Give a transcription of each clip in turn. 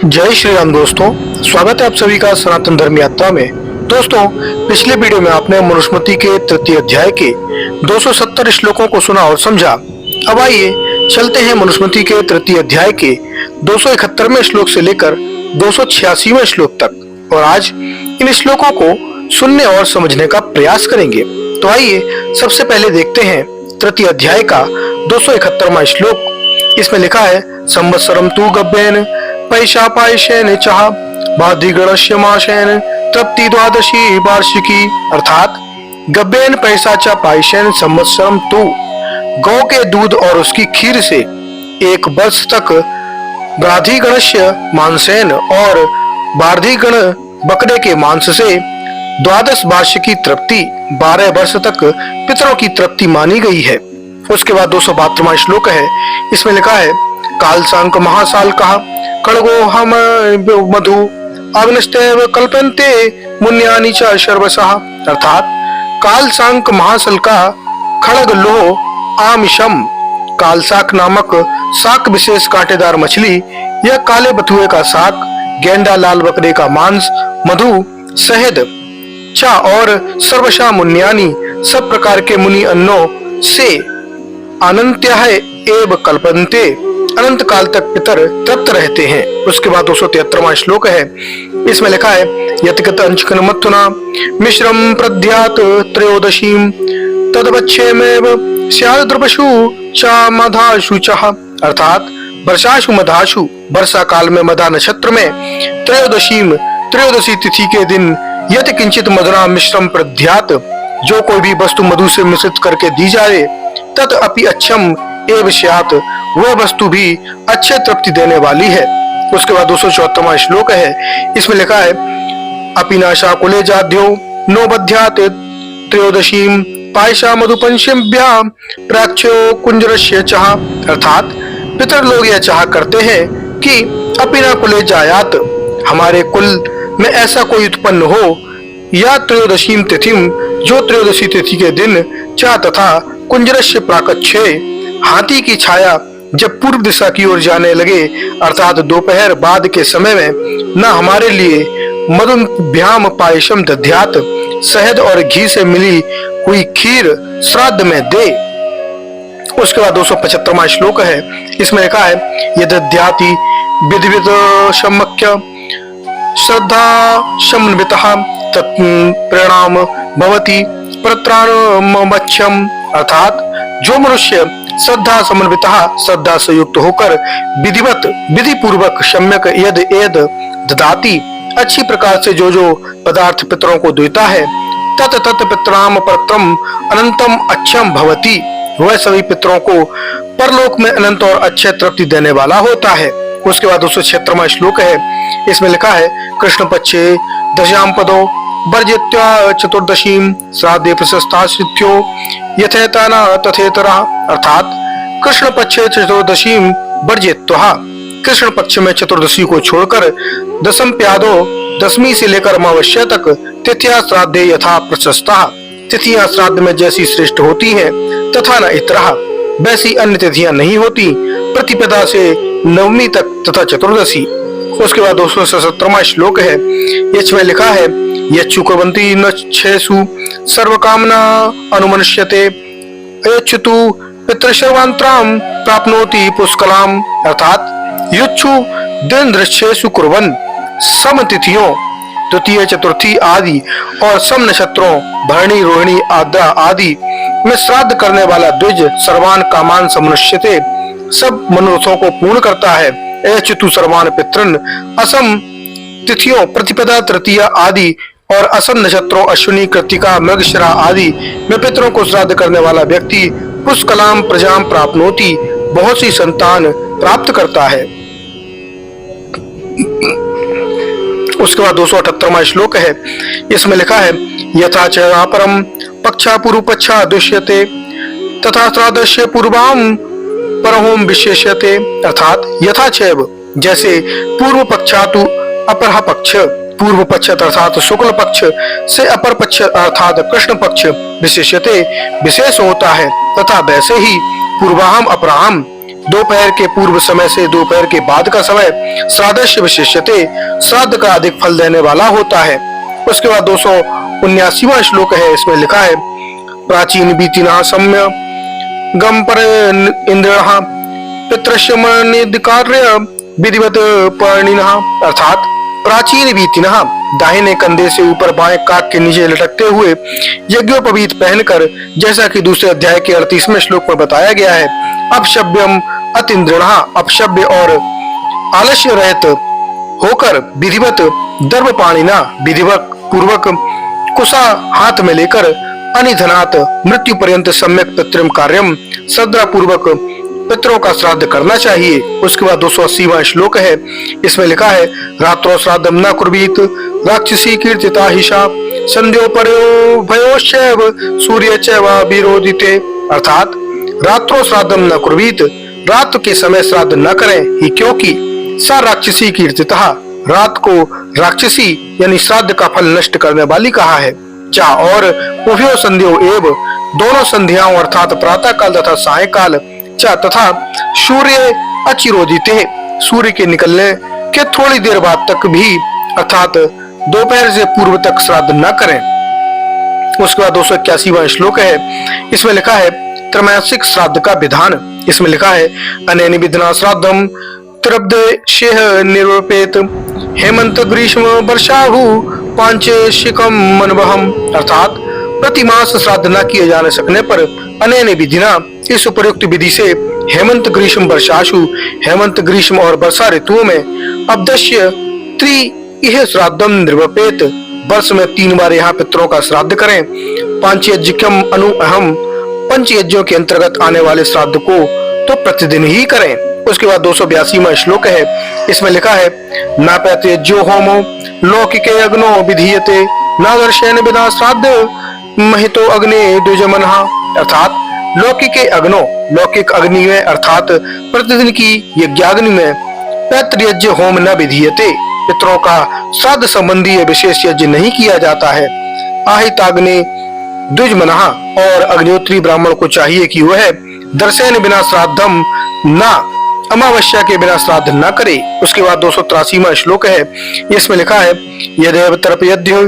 जय श्री राम दोस्तों, स्वागत है आप सभी का सनातन धर्म यात्रा में। दोस्तों, पिछले वीडियो में आपने मनुस्मृति के तृतीय अध्याय के 270 श्लोकों को सुना और समझा। अब आइए चलते हैं मनुस्मृति के तृतीय अध्याय के 271वें श्लोक से लेकर 286वें श्लोक तक, और आज इन श्लोकों को सुनने और समझने का प्रयास करेंगे। तो आइए सबसे पहले देखते हैं तृतीय अध्याय का 271वां श्लोक। इसमें लिखा है, संवत्सरम तु गव्येन पैशा पायशेन चाह बाधिगणस्य माशेन तृप्ति द्वादशी वार्षिकी। अर्थात गव्येन पैसा चा पायशेन संवत्सरम तु, गौ के दूध और उसकी खीर से 1 वर्ष तक, बाधिगणस्य मांसेन और बाधिगण बकरे के मांस से 12 वार्षिकी तृप्ति, 12 वर्ष तक पितरों की तृप्ति मानी गई है। उसके बाद 272वां श्लोक है। इसमें लिखा है, काल सांक महासाल कहा खड़गो हम मधु अग्निस्तेव कल्पन्ते मुन्यानि च शर्वसः। अर्थात काल सांक महासल का खड़ग लोह आमिशम, कालसाक नामक साक विशेष कांटेदार मछली, यह काले बथुए का साक, गेंडा लाल बकरे का मांस, मधु, शहद, चा और सर्वशा मुन्यानि, सब प्रकार के मुनि अन्नों से अनंत्य एव कल्पन्ते, अनंत काल तक पितर तृप्त रहते हैं। उसके बाद 273वां श्लोक है। इसमें लिखा है, यत्कत अंचकन मथुना मिश्रम प्रद्यात त्रयोदशीम तदवच्छेमेव स्याद द्रवशु चा मधाशु चह। अर्थात वर्षाशु मधाशु, वर्षा काल में मधा नक्षत्र में त्रयोदशीम, त्रयोदशी तिथि के दिन, यत किंचित मधुरा मिश्रम प्रद्यात, जो कोई भी वस्तु मधु से मिश्रित करके दी जाए, तत् अपि अच्छम एव स्यात्, वह वस्तु भी अच्छे तृप्ति देने वाली है। उसके बाद 274वां श्लोक है। इसमें लिखा है, अपिनाशा कुले जाध्यो नो बध्यात त्रयोदशीम पायशा मधुपंचम्या प्राच्यो कुंजरस्य चाह। अर्थात पितर लोग यह चाह करते हैं कि अपिना कुले जायात, हमारे कुल में ऐसा कोई उत्पन्न हो, या त्रयोदशीम तिथिम, जो त्रयोदशी तिथि के दिन, चा तथा कुंजरस्य प्राकच्छे, हाथी की छाया जब पूर्व दिशा की ओर जाने लगे, अर्थात दोपहर बाद के समय में, न हमारे लिए मधुभ्याम पायशम दध्यात, शहद और घी से मिली हुई खीर श्राद्ध में दे। उसके बाद 275वां श्लोक है। इसमें लिखा है, यदध्याति विधिविद सम्मख्य श्रद्धा समन्वितः तत्प्रणाम भवति प्रत्राणमच्छम। अर्थात जो मनुष्य श्रद्धा समन्वितः, श्रद्धा से युक्त होकर विधिवत, विधि पूर्वक, सम्यक यद एद ददाति, अच्छी प्रकार से जो जो पदार्थ पितरों को देता है, तत तत पितराम परत्रम अनंतम अच्छम भवति, वह सभी पितरों को परलोक में अनंत और अच्छे तृप्ति देने वाला होता है। उसके बाद 276वां श्लोक है। इसमें लिखा है, कृष्ण पक्षे दशाम पदो वर्जित्वा चतुर्दशीम श्राद्धे प्रशस्ताश्रित्यो यथेतना तथेतरा। अर्थात कृष्ण पक्षे चतुर्दशीम वर्जित्वा, कृष्ण पक्ष में चतुर्दशी को छोड़कर दशम प्यादो, दशमी से लेकर अमावस्या तक, तिथिया श्राद्धे यथा प्रशस्ता, तिथियां श्राद्ध में जैसी श्रेष्ठ होती हैं, तथा न इतरा, वैसी अन्य तिथियां नहीं होती, प्रतिपदा से नवमी तक तथा चतुर्दशी। उसके बाद 277वां श्लोक है। इसमें लिखा है, यच्छु कुर्वन्ति न छेषु सर्वकामना अनुमनुष्यते यच्छतु पितृशर्वान्त्राम प्राप्नोति पुष्कलाम। अर्थात युच्छु दिन दृश्येषु कुर्वन्, सम तिथियों, तृतीय चतुर्थी आदि और सम नक्षत्रों भरणी रोहिणी आद्रा आदि में श्राद्ध करने वाला द्विज सर्वान कामान समनुष्यते, सब मनोरथों को पूर्ण करता है। एचतु सर्वान पितृन, असम तिथियों प्रतिपदा तृतीया आदि और असम नक्षत्रों अश्विनी कृत्तिका मृगशिरा आदि में पितरों को श्राद्ध करने वाला व्यक्ति पुष्कलाम प्रजाम प्राप्नोति, बहुत सी संतान प्राप्त करता है। उसके बाद 278वां श्लोक है। इसमें लिखा है, यथा च अपरम पक्षा पूर्व पक्षा दुष्यते तथा श्राद्धस्य पूर्वाम परहोम विशेष्यते। अर्थात यथा चैव, जैसे पूर्व पक्षातु अपरः पक्ष, पूर्व पक्ष अर्थात शुक्ल पक्ष से अपर पक्ष अर्थात कृष्ण पक्ष विशेष्यते, विशेष होता है, तथा वैसे ही पूर्वाहम अपराहम, दोपहर के पूर्व समय से दोपहर के बाद का समय श्राद्धस्य विशेष्यते, श्राद्ध का अधिक फल देने वाला होता है। उसके बाद 279वां श्लोक है, इसमें लिखा है प्राचीन बीतिना सम्य गम पर इंद्र पितृश्य कार्य विधिवत पर्णिनः, अर्थात प्राचीन बीतिना दाहिने कंधे से ऊपर बाएं काक के नीचे लटकते हुए यज्ञोपवीत पहनकर, जैसा कि दूसरे अध्याय के 38वें श्लोक में बताया गया है, अपशव्यम अतिन्द्रिणः, अपशव्य और आलस्य रहित होकर विधिवत दर्भ पाणिना, विधिवत पूर्वक कुशा हाथ में लेकर अनिधनात् मृत्यु पर्यंत सम्यक पितृम कार्यम श्रद्धा पूर्वक पितरों का श्राद्ध करना चाहिए। उसके बाद 280वां श्लोक है, इसमें लिखा है रात्रो श्राद्धम न कुर्वीत राक्षसी कीर्तिता हिषा संध्योपरो भयोश्चैव सूर्य चैव विरोधिते, अर्थात रात्रो श्राद्धम न कुर्वीत, रात के समय श्राद्ध न करें ही, क्योंकि सा राक्षसी कीर्तिता, रात को राक्षसी यानी श्राद्ध का फल नष्ट करने वाली कहा है। चा और उभयो संध्यो एव, दोनों संध्याओं अर्थात प्रातः काल तथा सायकाल, चा तथा सूर्य अचिरोदिते, सूर्य के निकलने के थोड़ी देर बाद तक भी अर्थात दोपहर से पूर्व तक श्राद्ध न करें। उसके बाद 281वां श्लोक है, इसमें लिखा है त्रैमासिक श्राद्ध का विधान, इसमें लिखा है अनेन विधिना श्राद्धम त्रिब्देशेह निरूपेत हेमंत ग्रीष्म वर्षाहु पांचेशिकम मनवहम, अर्थात प्रतिमास श्राद्ध न किए जाने सकने पर अनेन विधिना, इस उपयुक्त विधि से हेमंत ग्रीष्म वर्षाशु, हेमंत ग्रीष्म और वर्षा ऋतुओं में अब्दश्य त्रि श्राद्धम निर्वपेत, वर्ष में 3 बार यहाँ पितरों का श्राद्ध करें। पांचयज्ञम अनु अहम, पंच यज्ञों के अंतर्गत आने वाले श्राद्ध को तो प्रतिदिन ही करें। उसके बाद 282वां श्लोक है, इसमें लिखा है नापैत यज्ञो होमो लौकिके अग्नो विधीयते नादर्शेन विना श्राद्ध महितो अग्नि द्विजमनः, अर्थात लौकिके अग्नो, लौकिक अग्नि में अर्थात प्रतिदिन की यज्ञाग्नि में पैतृ यज्ञ होम न विधीयते, पितरों का श्राद्ध संबंधी विशेष यज्ञ नहीं किया जाता है। आहिताग्नि द्विजमनः, और अग्निहोत्री ब्राह्मण को चाहिए कि वह दर्शेन बिना श्राद्धम न, अमावस्या के बिना श्राद्ध न करे। उसके बाद 283वां श्लोक है, इसमें लिखा है यदेव तर्पयद्य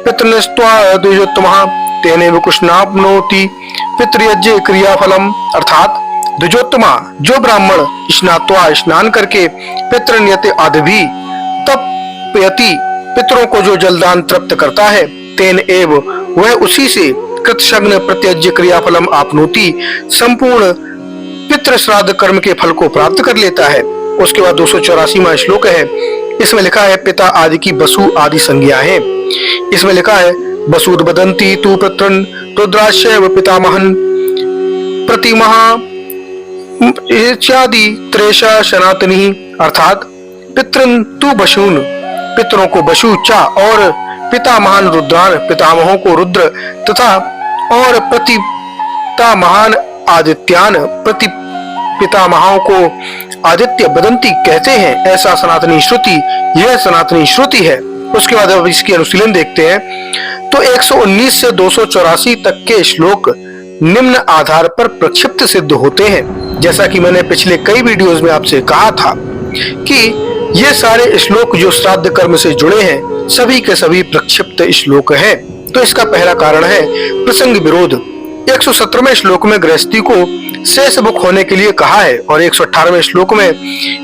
पितृस्त्वा द्विजोत्तमः तेनेव कुष्णाप्नोति पितृयज्ञ क्रियाफलम, अर्थात द्विजोत्तमा, जो ब्राह्मण स्नात्वा स्नान करके पितृनियत आदि तपयति, पितरों को जो जलदान तृप्त करता है, तेन एव, वह उसी से कृतशग्न प्रत्यज्य क्रियाफलम आपनोति, संपूर्ण पितृ श्राद्ध कर्म के फल को प्राप्त कर लेता है। उसके बाद 284वां श्लोक है, इसमें लिखा है पिता आदि की वसु आदि संज्ञा है। इसमें लिखा है वसुद बदंती तु पितृन रुद्राश्चैव पितामहन प्रतिमहा इत्यादि त्रेषा सनातनी, अर्थात पितृन तु वशून, पितरों को वशु चा, और पितामहान रुद्रान, पितामहों को रुद्र, तथा और प्रतिपितामहान आदित्यान, प्रति पितामहों को आदित्य बदंती कहते हैं, ऐसा सनातनी श्रुति, यह सनातनी श्रुति है। उसके बाद अब इसकी अनुशीलन देखते हैं। तो 119 से 284 तक के श्लोक निम्न आधार पर प्रक्षिप्त सिद्ध होते हैं। जैसा कि मैंने पिछले कई वीडियोस में आपसे कहा था कि ये सारे श्लोक जो श्राद्ध कर्म से जुड़े हैं, सभी के सभी प्रक्षिप्त श्लोक हैं। तो इसका पहला कारण है प्रसंग विरोध। 117वें श्लोक में गृहस्थी को शेष बुक होने के लिए कहा है और 118वें श्लोक में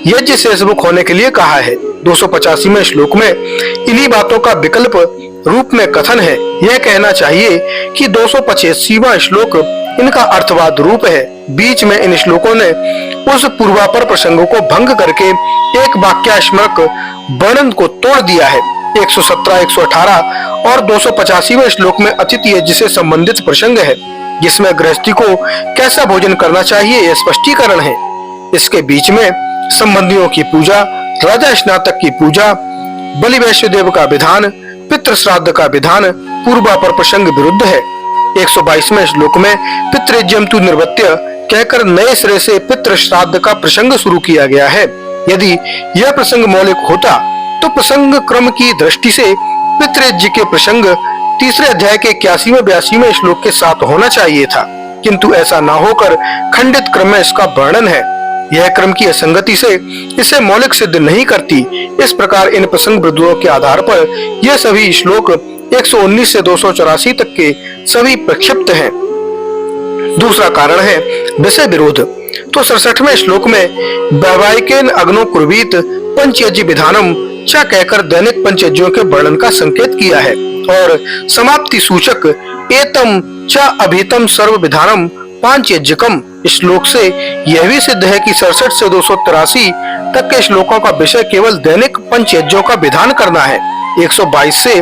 यज्ञ शेष बुक होने के लिए कहा है। 285वें श्लोक में इन्हीं बातों का विकल्प रूप में कथन है। यह कहना चाहिए कि 285वां श्लोक इनका अर्थवाद रूप है। बीच में इन श्लोकों ने उस पूर्वापर प्रसंगों को भंग करके एक वाक्यात्मक वर्णन को तोड़ दिया है। 117, 118 और 285वें श्लोक में अतिथि यज्ञ से संबंधित प्रसंग है, जिसमें गृहस्थी को कैसा भोजन करना चाहिए यह स्पष्टीकरण है। इसके बीच में संबंधियों की पूजा, राजा स्नातक की पूजा, बलि वैश्य देव का विधान, पितृ श्राद्ध का विधान पूर्वापर प्रसंग विरुद्ध है। 122वें श्लोक में पितृयज्ञम तु निर्वत्य कहकर नए सिरे से पितृ श्राद्ध का प्रसंग शुरू किया गया है। यदि यह प्रसंग मौलिक होता तो प्रसंग क्रम की दृष्टि से पितृयज्ञ के प्रसंग तीसरे अध्याय के 81वें 82वें श्लोक के साथ होना चाहिए था, किंतु ऐसा न होकर खंडित क्रम में इसका वर्णन है। यह क्रम की असंगति से इसे मौलिक सिद्ध नहीं करती। इस प्रकार इन प्रसंग बिंदुओं के आधार पर यह सभी श्लोक 119 से 284 तक के सभी प्रक्षिप्त हैं। दूसरा कारण है विषय विरोध। तो 67वें श्लोक में वैवाहिकेन अग्नो कुर्वीत पंचयज्ञ विधानम च कहकर दैनिक पंचयज्ञों के वर्णन का संकेत किया है और समाप्ति सूचक एतम च अभितम सर्व विधानम पांचयज्ञकम श्लोक से यह भी सिद्ध है कि 67 से 283 तक के श्लोकों का विषय केवल दैनिक पंचयज्ञों का विधान करना है। 122 से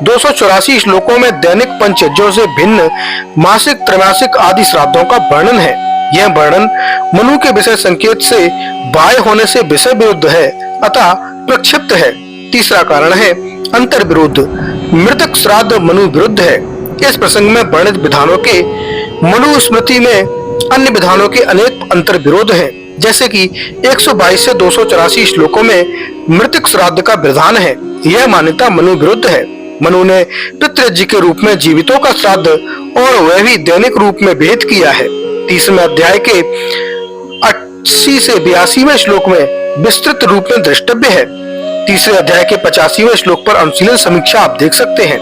284 श्लोकों में दैनिक पंचयज्ञों से भिन्न मासिक, त्रैमासिक आदि श्राद्धों का वर्णन है। यह वर्णन मनु के विषय संकेत से बाह्य होने से विषय विरुद्ध है, अतः प्रक्षिप्त है। तीसरा कारण है अंतर विरुद्ध। मृतक श्राद्ध मनु विरुद्ध है। इस प्रसंग में वर्णित विधानों के मनु स्मृति में अन्य विधानों के अनेक अंतर विरोध हैं, जैसे कि 122 से 284 श्लोकों में मृतक श्राद्ध का विधान है। यह मान्यता मनु विरुद्ध है। मनु ने पितृयज्ञ के रूप में जीवितों का श्राद्ध और वह भी दैनिक रूप में भेद किया है। 30वें अध्याय के 80 से 82वें श्लोक में विस्तृत रूप में द्रष्टव्य है। तीसरे अध्याय के 85वें श्लोक पर अनुशीलन समीक्षा आप देख सकते हैं।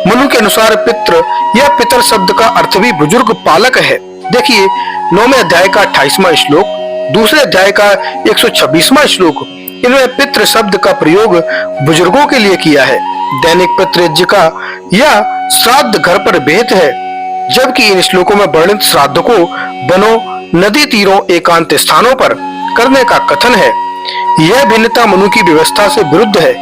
मनु के अनुसार पितृ या पितर शब्द का अर्थ भी बुजुर्ग पालक है। देखिए 9वें अध्याय का 28वां श्लोक, दूसरे अध्याय का 126वां श्लोक, इनमें पितृ शब्द का प्रयोग बुजुर्गों के लिए किया है। दैनिक पितृयज्ञ का यह श्राद्ध घर पर विहित है, जबकि इन श्लोकों में वर्णित श्राद्ध को वनों, नदी तीरों, एकांत स्थानों पर करने का कथन है। यह भिन्नता मनु की व्यवस्था से विरुद्ध है।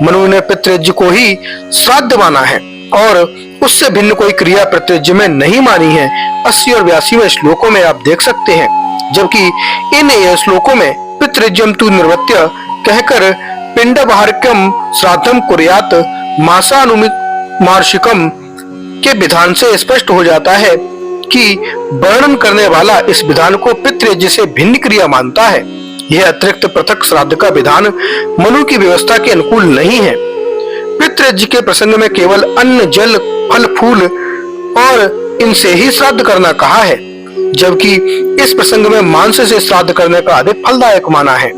मनु ने पितृयज्ञ को ही श्राद्ध माना है और उससे भिन्न कोई क्रिया पितृयज्ञ में नहीं मानी है। 80 और 82वें श्लोकों में आप देख सकते हैं, जबकि इन श्लोकों में पितृयज्ञम तु निर्वत्य कहकर पिंडवाहकम श्राद्धम कुर्यात मासानुमार्षिकम के विधान से स्पष्ट हो जाता है कि वर्णन करने वाला इस विधान को पितृयज्ञ से भिन्न क्रिया मानता है। यह अतिरिक्त पृथक श्राद्ध का विधान मनु की व्यवस्था के अनुकूल नहीं है। पितृयज्ञ के प्रसंग में केवल अन्न, जल, फल, फूल और इनसे ही श्राद्ध करना कहा है, जबकि इस प्रसंग में मांस से श्राद्ध करने का अधिक फलदायक माना है,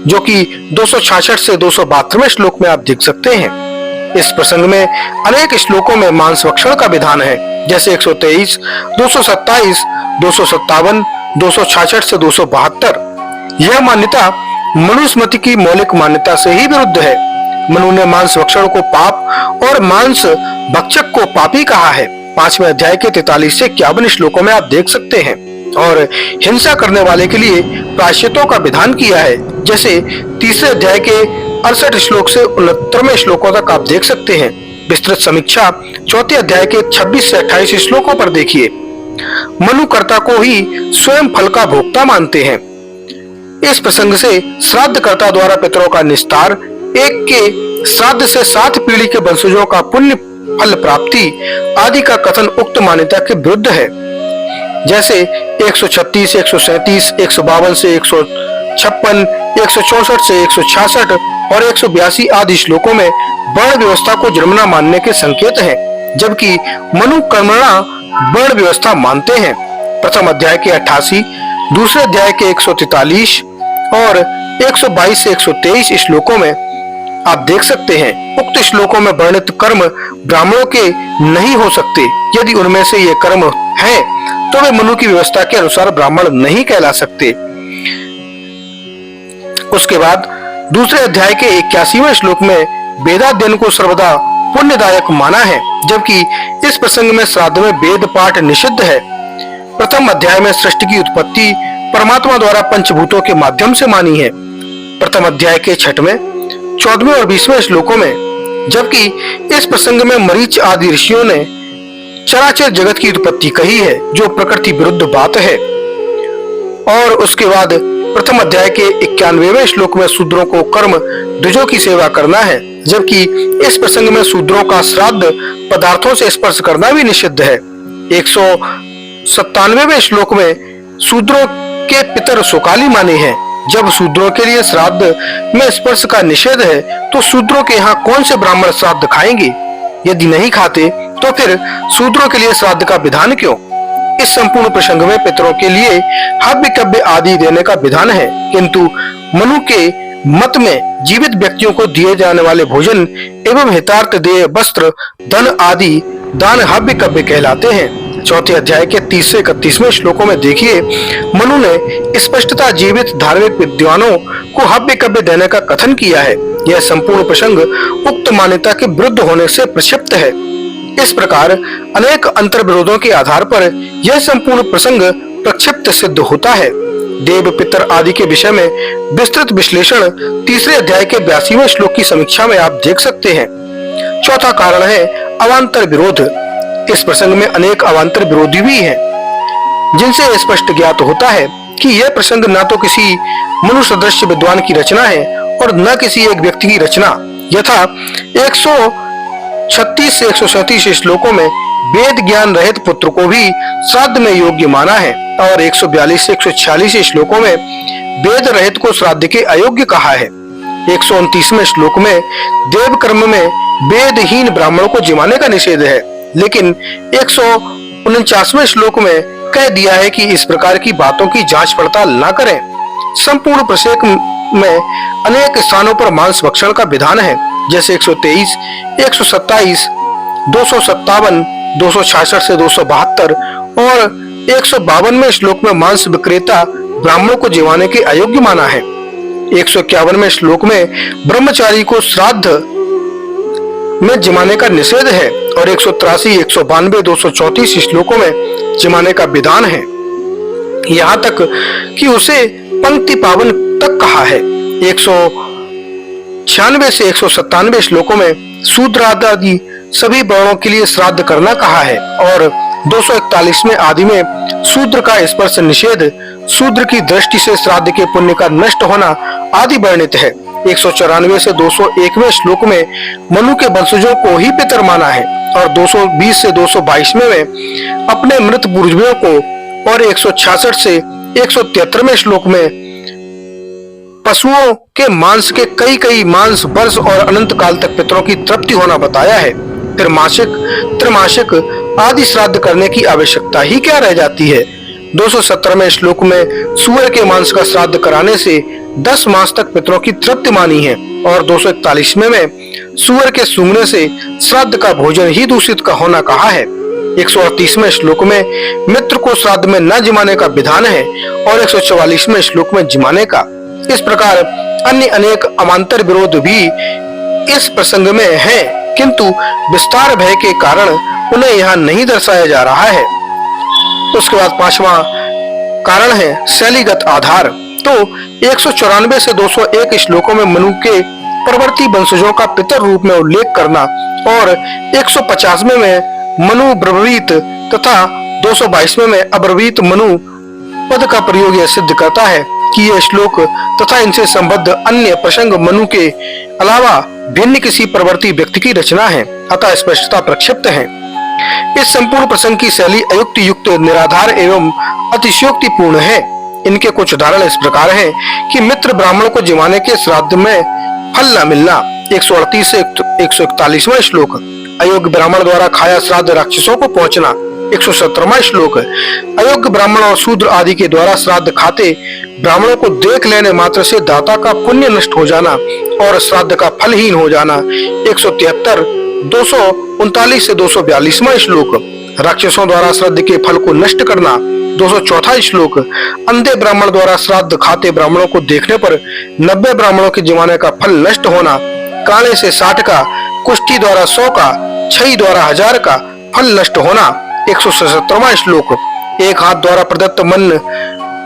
जो कि 266 से 272वें श्लोक में आप देख सकते हैं। इस प्रसंग में अनेक श्लोकों में मांस भक्षण का विधान है, जैसे 123, 227, 257, 266 से 272। यह मान्यता मनुस्मृति की मौलिक मान्यता से ही विरुद्ध है। मनु ने मांस भक्षण को पाप और मांस भक्षक को पापी कहा है। 5वें अध्याय के 43 से 51 श्लोकों में आप देख सकते हैं, और हिंसा करने वाले के लिए प्रायश्चितों का विधान किया है, जैसे तीसरे अध्याय के 68 श्लोक से 69वें श्लोकों तक आप देख सकते हैं। विस्तृत समीक्षा चौथे अध्याय के 26 से 28 श्लोकों पर देखिए। मनु कर्ता को ही स्वयं फल का भोक्ता मानते हैं। इस प्रसंग से श्राद्ध कर्ता द्वारा पितरों का निस्तार, एक के श्राद्ध से 7 पीढ़ी के वंशजों का पुण्य फल प्राप्ति आदि का कथन उक्त मान्यता के विरुद्ध है। जैसे 136, 137, 152 से 156, 164 से 166 और 182 आदि श्लोकों में वर्ण व्यवस्था को जन्मना मानने के संकेत हैं, जबकि मनु कर्मणा वर्ण व्यवस्था मानते हैं। प्रथम अध्याय के 88, दूसरे अध्याय के 143 और 122 से 123 श्लोकों में आप देख सकते हैं। उक्त श्लोकों में वर्णित कर्म ब्राह्मणों के नहीं हो सकते। यदि उनमें से ये कर्म है तो वे मनु की व्यवस्था के अनुसार ब्राह्मण नहीं कहला सकते। उसके बाद दूसरे अध्याय के 81वें श्लोक में वेदाध्ययन को सर्वदा पुण्यदायक माना है, जबकि इस प्रसंग में श्राद्ध में वेद पाठ निषिद्ध है। प्रथम अध्याय में सृष्टि की उत्पत्ति परमात्मा द्वारा पंचभूतों के माध्यम से मानी है, प्रथम अध्याय के 6वें, 14वें और 20वें श्लोकों में, जबकि इस प्रसंग में मरीच आदि ऋषियों ने चराचर जगत की उत्पत्ति कही है, जो प्रकृति विरुद्ध बात है। और उसके बाद प्रथम अध्याय के 91वें श्लोक में शूद्रों को कर्म द्विजों की सेवा करना है, जबकि इस प्रसंग में शूद्रों का श्राद्ध पदार्थों से स्पर्श करना भी निषिद्ध है। 197वें श्लोक में शूद्रों के पितर शोकाली माने हैं। जब शूद्रों के लिए श्राद्ध में स्पर्श का निषेध है, तो शूद्रों के यहाँ कौन से ब्राह्मण श्राद्ध खाएंगे? यदि नहीं खाते तो फिर शूद्रों के लिए श्राद्ध का विधान क्यों? इस संपूर्ण प्रसंग में पितरों के लिए हव्य कव्य आदि देने का विधान है, किंतु मनु के मत में जीवित व्यक्तियों को दिए जाने वाले भोजन एवं हितार्थ देय वस्त्र धन आदि दान हव्य कव्य कहलाते हैं। चौथे अध्याय के 30 से 31वें श्लोकों में देखिए, मनु ने स्पष्टता जीवित धार्मिक विद्वानों को हव्य कव्य देने का कथन किया है। यह संपूर्ण प्रसंग उक्त मान्यता के विरुद्ध होने से प्रक्षिप्त है। इस प्रकार अनेक अंतर विरोधों के आधार पर यह संपूर्ण प्रसंग प्रक्षिप्त सिद्ध होता है। देव पितर आदि के विषय में विस्तृत विश्लेषण तीसरे अध्याय के 82वें श्लोक की समीक्षा में आप देख सकते हैं। चौथा कारण है अवांतर विरोध। इस प्रसंग में अनेक अवांतर विरोधी भी हैं, जिनसे स्पष्ट ज्ञात होता है कि यह प्रसंग न तो किसी मनुष्य सदृश विद्वान की रचना है और न किसी एक व्यक्ति की रचना। यथा 136 से 137 श्लोकों में वेद ज्ञान रहित पुत्र को भी श्राद्ध में योग्य माना है और 142 से 146 श्लोकों में वेद रहित को श्राद्ध के अयोग्य कहा है। 129वें श्लोक में देव कर्म में वेदहीन ब्राह्मणों को जिमाने का निषेध है, लेकिन 149वें श्लोक में कह दिया है कि इस प्रकार की बातों की जांच पड़ताल न करें। संपूर्ण प्रसंग में अनेक स्थानों पर मांस भक्षण का विधान है, जैसे 123, 127, 257, 266 से 272 और 152वें श्लोक में मांस विक्रेता ब्राह्मणों को जिवाने के अयोग्य माना है। 151वें श्लोक में ब्रह्मचारी को श्राद्ध में जिमाने का निषेध है और 183, 192, 234 श्लोकों में जिमाने का विधान है। यहाँ तक कि उसे पंक्ति पावन तक कहा है। 196 से 197 श्लोकों में शूद्र आदि सभी वर्णों के लिए श्राद्ध करना कहा है और 241वें आदि में शूद्र का स्पर्श निषेध, शूद्र की दृष्टि से श्राद्ध के पुण्य का नष्ट होना आदि वर्णित है। 194 से 201वें श्लोक में मनु के वंशजों को ही पितर माना है और 220 से 222 में अपने मृत पूर्वजों को और 166 से 173वें श्लोक में पशुओं के मांस के कई मांस वर्ष और अनंत काल तक पितरों की तृप्ति होना बताया है। त्रैमासिक आदि श्राद्ध करने की आवश्यकता ही क्या रह जाती है। 217वें श्लोक में सूअर के मांस का श्राद्ध कराने से 10 मास तक पितरों की तृप्ति मानी है और 241वें में सूअर के सूंघने से श्राद्ध का भोजन ही दूषित का होना कहा है। 138वें श्लोक में मित्र को श्राद्ध में न जिमाने का विधान है और 144वें श्लोक में जिमाने का। इस प्रकार अन्य अनेक अमांतर विरोध भी इस प्रसंग में है, किंतु विस्तार भय के कारण उन्हें यहाँ नहीं दर्शाया जा रहा है। उसके बाद 5वां कारण है शैलीगत आधार। तो 194 से 201 श्लोकों में मनु के परवर्ती वंशजों का पितर रूप में उल्लेख करना और 150वें में मनु ब्रवीत तथा 222वें में अब्रवीत मनु पद का प्रयोग यह सिद्ध करता है कि ये श्लोक तथा इनसे संबद्ध अन्य प्रसंग मनु के अलावा भिन्न किसी प्रवर्ती व्यक्ति की रचना है, अतः स्पष्टता प्रक्षिप्त है। इस संपूर्ण प्रसंग की शैली अयुक्त युक्त निराधार एवं अतिशयोक्तिपूर्ण है। इनके कुछ उदाहरण इस प्रकार हैं कि मित्र ब्राह्मणों को जिमाने के श्राद्ध में फल न मिलना। 138 से 141वां श्लोक अयोग्य ब्राह्मण द्वारा खाया श्राद्ध राक्षसों को पहुंचना। 117वां श्लोक अयोग्य ब्राह्मण और शूद्र आदि के द्वारा श्राद्ध खाते ब्राह्मणों को देख लेने मात्र से दाता का पुण्य नष्ट हो जाना और श्राद्ध का फलहीन हो जाना। 173, 239 से 242वां श्लोक राक्षसों द्वारा श्राद्ध के फल को नष्ट करना। 204 श्लोक अंधे ब्राह्मण द्वारा श्राद्ध खाते ब्राह्मणों को देखने पर 90 ब्राह्मणों के जिमाने का फल नष्ट होना। काणे से 60 का, कुष्ठी द्वारा 100 का, छई द्वारा 1000 का फल नष्ट होना। 177वां श्लोक एक हाथ द्वारा प्रदत्त मन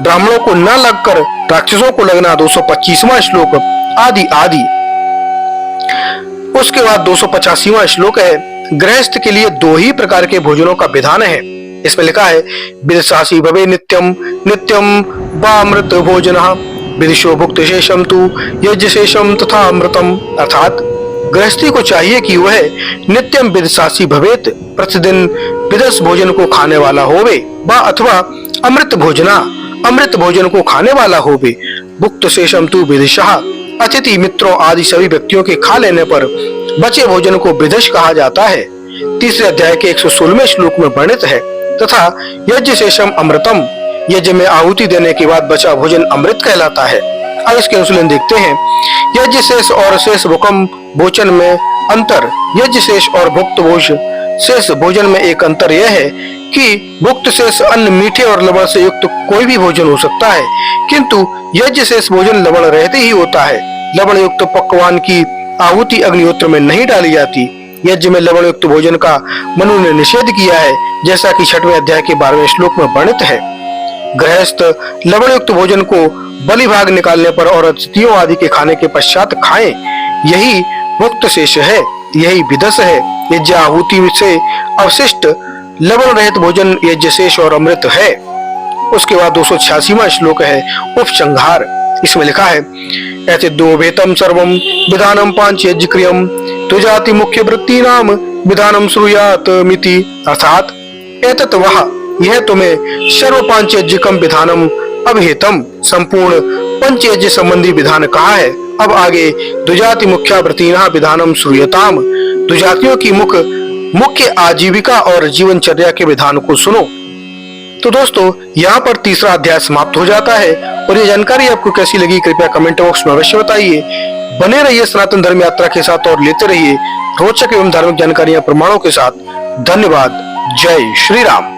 ब्राह्मणों को न लगकर राक्षसों को लगना। 225वां श्लोक आदि आदि। उसके बाद 285वां श्लोक है गृहस्थ के लिए 2 ही प्रकार के भोजनों का विधान है। इसमें लिखा है विदशासी भवे नित्यम नित्यम वामृत भोजनः विदिशो भुक्त शेषम तु यज्ञ शेषम तथा अमृतम। अर्थात गृहस्थी को चाहिए कि वह नित्यम विदशासी भवेत, प्रतिदिन विदस भोजन को खाने वाला होवे, व अथवा अमृत भोजन को खाने वाला होवे। भुक्त शेषम तु विदिशः, अतिथि मित्रों आदि सभी व्यक्तियों के खा लेने पर बचे भोजन को विदश कहा जाता है। तीसरे अध्याय के 116वें श्लोक में वर्णित है तथा यज्ञ शेषम अमृतम, यज्ञ में आहुति देने के बाद बचा भोजन अमृत कहलाता है। अब इसके अनुशीलन देखते हैं। यज्ञ शेष और शेष भुकम भोजन में अंतर। यज्ञ शेष और भुक्त भोज शेष भोजन में एक अंतर यह है कि भुक्त शेष अन्न मीठे और लवण से युक्त कोई भी भोजन हो सकता है, किंतु यज्ञ शेष भोजन लवण रहते ही होता है। लवण युक्त पकवान की आहुति अग्निहोत्र में नहीं डाली जाती। यज्ञ में लवण युक्त भोजन का मनु ने निषेध किया है, जैसा कि 6वें अध्याय के 12वें श्लोक में वर्णित है। गृहस्थ लवण युक्त भोजन को बलि भाग निकालने पर और अतिथियों आदि के खाने के पश्चात खाएं, यही भुक्त शेष है, यही विदस है। यज्ञ आहुति से अवशिष्ट लवण रहित भोजन यज्ञ शेष और अमृत है। उसके बाद 286वां श्लोक है उपसंहार। इसमें लिखा है ऐसे दो भेतम सर्वम विधानम पांच यज्ञ क्रियम तुजाति मुख्य वृत्ति नाम विधानम श्रूयात मिति, अर्थात एतत् वह, यह तुम्हें सर्व पांच यज्ञकम विधानम अभिहितम, संपूर्ण पंच यज्ञ संबंधी विधान कहा है। अब आगे दुजाति मुख्या वृत्तिना विधानम श्रूयताम, दुजातियों की मुख्य आजीविका और जीवनचर्या के विधान को सुनो। तो दोस्तों, यहाँ पर तीसरा अध्याय समाप्त हो जाता है। और ये जानकारी आपको कैसी लगी कृपया कमेंट बॉक्स में अवश्य बताइए। बने रहिए सनातन धर्म यात्रा के साथ और लेते रहिए रोचक एवं धार्मिक जानकारियां प्रमाणों के साथ। धन्यवाद। जय श्री राम।